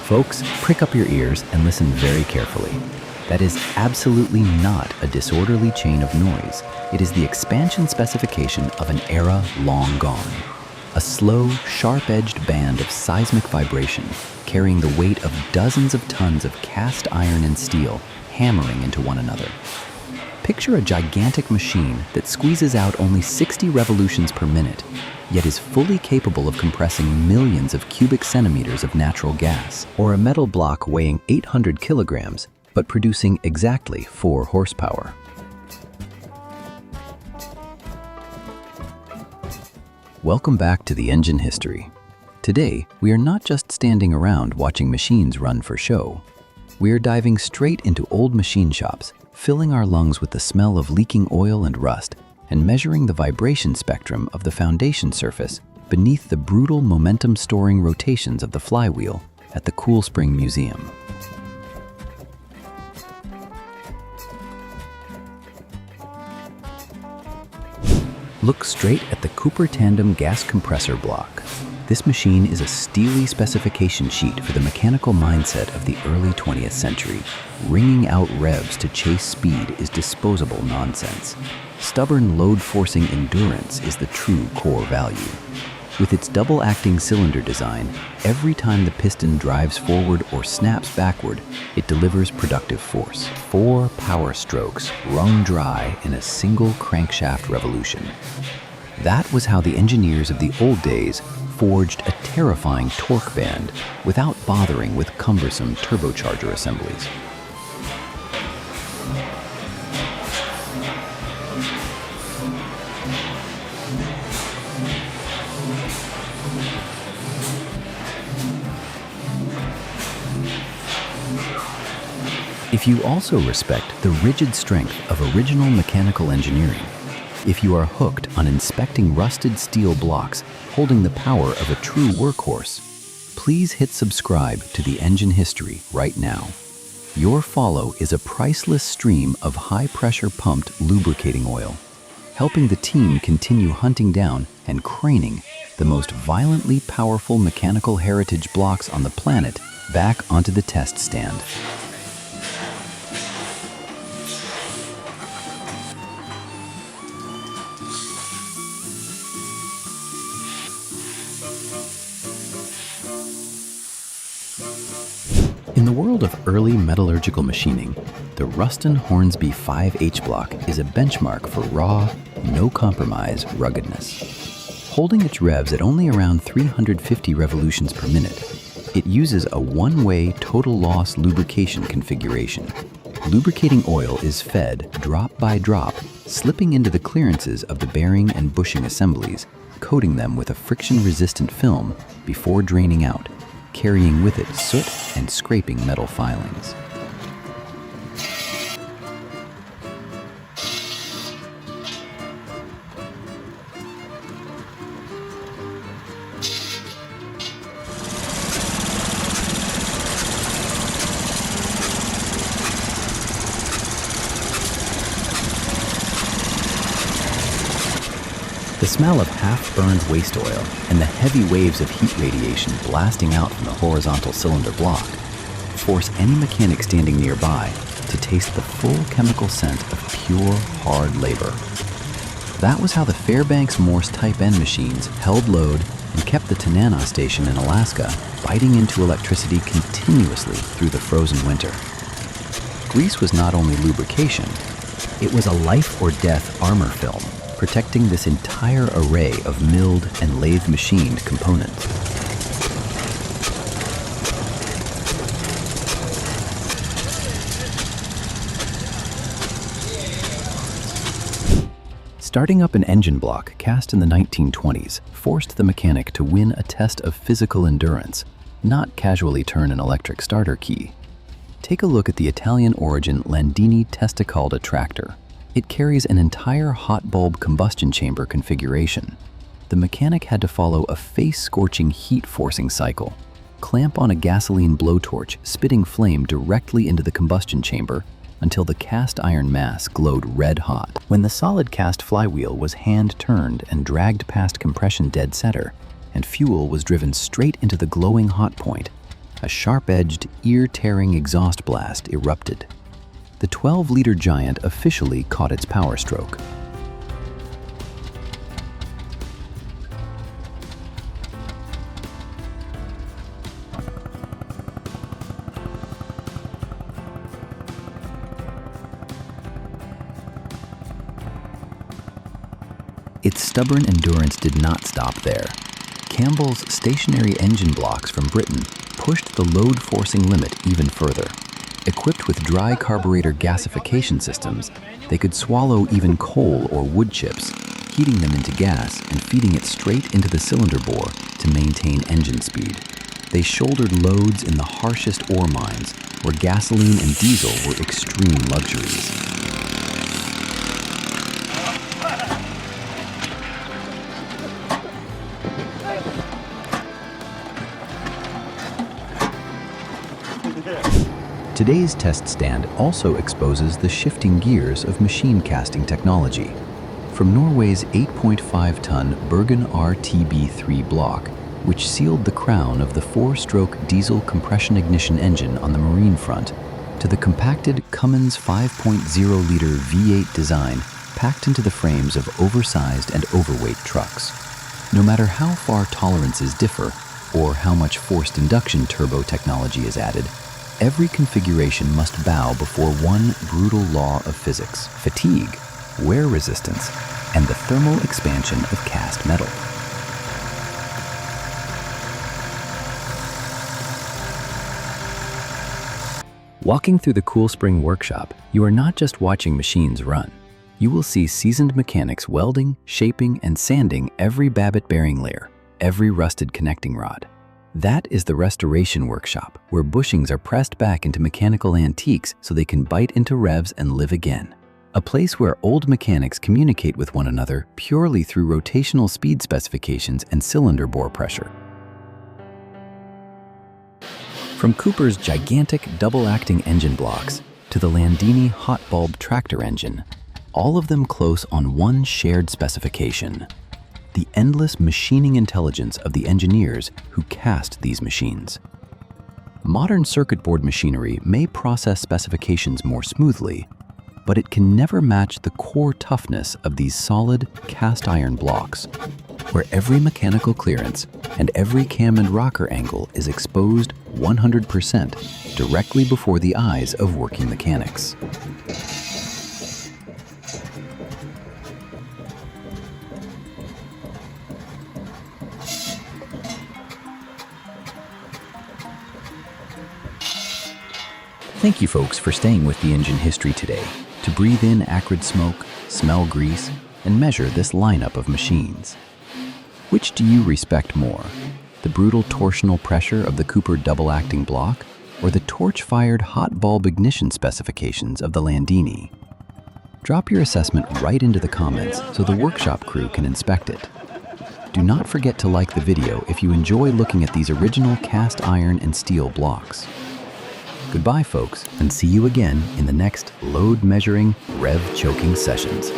Folks, prick up your ears and listen very carefully. That is absolutely not a disorderly chain of noise. It is the expansion specification of an era long gone. A slow, sharp-edged band of seismic vibration carrying the weight of dozens of tons of cast iron and steel hammering into one another. Picture a gigantic machine that squeezes out only 60 revolutions per minute, yet is fully capable of compressing millions of cubic centimeters of natural gas, or a metal block weighing 800 kilograms, but producing exactly 4 horsepower. Welcome back to the Engine History. Today, we are not just standing around watching machines run for show. We are diving straight into old machine shops, filling our lungs with the smell of leaking oil and rust, and measuring the vibration spectrum of the foundation surface beneath the brutal momentum-storing rotations of the flywheel at the Cool Spring Museum. Look straight at the Cooper Tandem gas compressor block. This machine is a steely specification sheet for the mechanical mindset of the early 20th century. Wringing out revs to chase speed is disposable nonsense. Stubborn load-forcing endurance is the true core value. With its double-acting cylinder design, every time the piston drives forward or snaps backward, it delivers productive force. 4 power strokes wrung dry in a single crankshaft revolution. That was how the engineers of the old days forged a terrifying torque band without bothering with cumbersome turbocharger assemblies. If you also respect the rigid strength of original mechanical engineering, if you are hooked on inspecting rusted steel blocks holding the power of a true workhorse, please hit subscribe to the Engine History right now. Your follow is a priceless stream of high-pressure pumped lubricating oil, helping the team continue hunting down and craning the most violently powerful mechanical heritage blocks on the planet back onto the test stand. In the world of early metallurgical machining, the Ruston Hornsby 5H block is a benchmark for raw, no-compromise ruggedness. Holding its revs at only around 350 revolutions per minute, it uses a one-way total loss lubrication configuration. Lubricating oil is fed drop by drop, slipping into the clearances of the bearing and bushing assemblies, coating them with a friction-resistant film before draining out, carrying with it soot and scraping metal filings. The smell of half-burned waste oil and the heavy waves of heat radiation blasting out from the horizontal cylinder block force any mechanic standing nearby to taste the full chemical scent of pure, hard labor. That was how the Fairbanks Morse Type N machines held load and kept the Tanana station in Alaska biting into electricity continuously through the frozen winter. Grease was not only lubrication, it was a life-or-death armor film, protecting this entire array of milled and lathe-machined components. Starting up an engine block cast in the 1920s forced the mechanic to win a test of physical endurance, not casually turn an electric starter key. Take a look at the Italian-origin Landini Testacalda tractor. It carries an entire hot bulb combustion chamber configuration. The mechanic had to follow a face-scorching heat-forcing cycle, clamp on a gasoline blowtorch spitting flame directly into the combustion chamber until the cast iron mass glowed red hot. When the solid cast flywheel was hand-turned and dragged past compression dead center, and fuel was driven straight into the glowing hot point, A sharp-edged, ear-tearing exhaust blast erupted. The 12-liter giant officially caught its power stroke. Its stubborn endurance did not stop there. Campbell's stationary engine blocks from Britain pushed the load-forcing limit even further. Equipped with dry carburetor gasification systems, they could swallow even coal or wood chips, heating them into gas and feeding it straight into the cylinder bore to maintain engine speed. They shouldered loads in the harshest ore mines, where gasoline and diesel were extreme luxuries. Today's test stand also exposes the shifting gears of machine casting technology. From Norway's 8.5-ton Bergen RTB3 block, which sealed the crown of the 4-stroke diesel compression ignition engine on the marine front, to the compacted Cummins 5.0-liter V8 design packed into the frames of oversized and overweight trucks. No matter how far tolerances differ or how much forced induction turbo technology is added, every configuration must bow before one brutal law of physics: fatigue, wear resistance, and the thermal expansion of cast metal. Walking through the Cool Spring workshop, you are not just watching machines run. You will see seasoned mechanics welding, shaping, and sanding every Babbitt bearing layer, every rusted connecting rod. That is the restoration workshop, where bushings are pressed back into mechanical antiques so they can bite into revs and live again. A place where old mechanics communicate with one another purely through rotational speed specifications and cylinder bore pressure. From Cooper's gigantic double-acting engine blocks to the Landini hot bulb tractor engine, all of them close on one shared specification: the endless machining intelligence of the engineers who cast these machines. Modern circuit board machinery may process specifications more smoothly, but it can never match the core toughness of these solid cast iron blocks, where every mechanical clearance and every cam and rocker angle is exposed 100% directly before the eyes of working mechanics. Thank you folks for staying with the engine history today to breathe in acrid smoke, smell grease, and measure this lineup of machines. Which do you respect more? The brutal torsional pressure of the Cooper double-acting block or the torch-fired hot bulb ignition specifications of the Landini? Drop your assessment right into the comments so the workshop crew can inspect it. Do not forget to like the video if you enjoy looking at these original cast iron and steel blocks. Goodbye, folks, and see you again in the next load-measuring, rev-choking sessions.